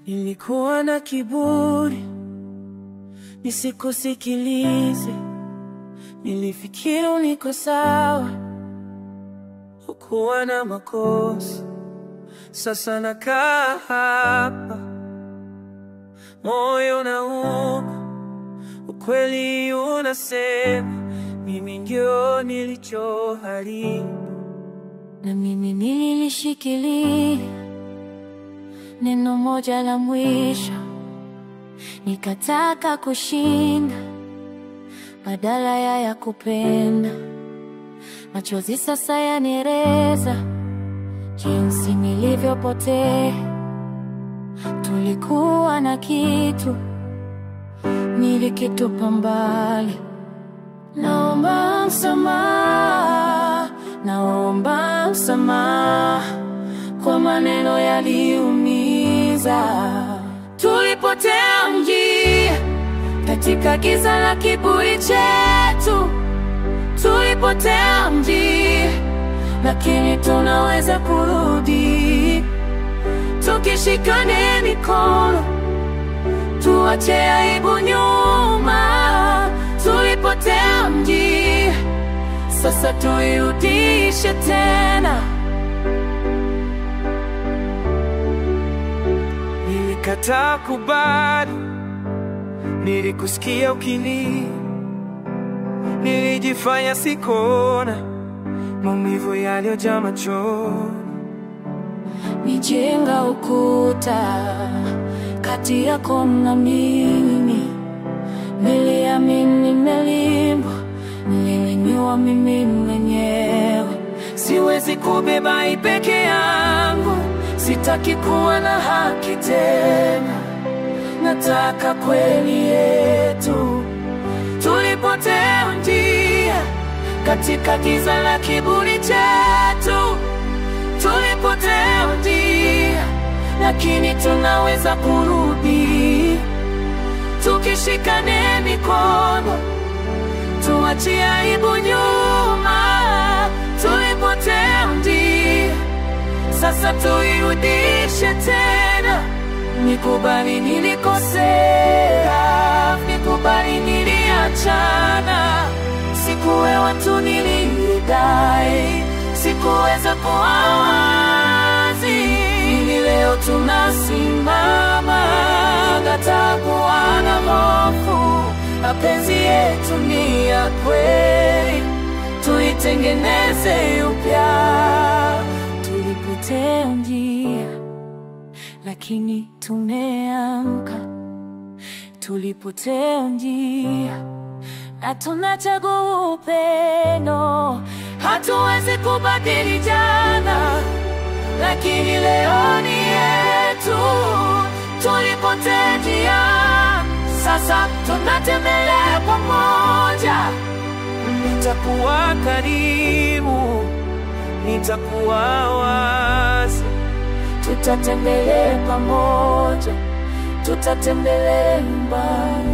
Nilikuwa na kiburi, nisikusikilize. Nilifikiri niko sawa, hukuwa na makosa. Sasa nakaa hapa, moyo unauma. Ukweli unasema mimi ndio nilichoharibu. Na mimi nilishikilia neno moja la mwisho, nikataka kushinda badala ya kupenda. Machozi sasa yanireza jinsi nilivyopotea. Tulikuwa na kitu, nilikitupa mbali. Naomba msamaha, naomba msamaha kwa maneno yaliumiza. Tulipotea njia katika giza la kiburi chetu. Tulipotea njia, lakini tunaweza kurudi. Tukishikane mikono, tuache aibu nyuma. Tulipotea njia, sasa tuirudishe tena. Nilikataa kubali, nilikusikia ukilia. Nilijifanya sikona maumivu yaliyojaa machoni. Nijenga ukuta kati yako na mimi. Niliamini nimelimbwa, nilinyua mimi mwenyewe. Siwezi kubeba hii peke yangu, sitaki kuwa na haki tena. Nataka kweli yetu. Tulipotea njia katika giza la kiburi chetu. Tulipotea njia, lakini tunaweza kurudi. Tukishikane mikono, tuachie aibu nyuma. Tulipotea njia, sasa tuirudishe tena. Nikubali nilikosea, nikubali niliachana. Sikuwe watu nilidai, sikuweza kuwa wazi. Leo tunasimama, kataa kuwa na hofu. Mapenzi yetu ni ya kweli, tuitengeneze upya. Tulipotea njia, lakini tumeamka. Tulipotea njia, na tunachagua upendo. Hatuwezi kubadili jana, lakini leo ni yetu. Tulipotea njia, sasa tunatembea pamoja. Nitakuwa karibu, nitakuwa wazi. Tutatembea pamoja, tutatembea mbali.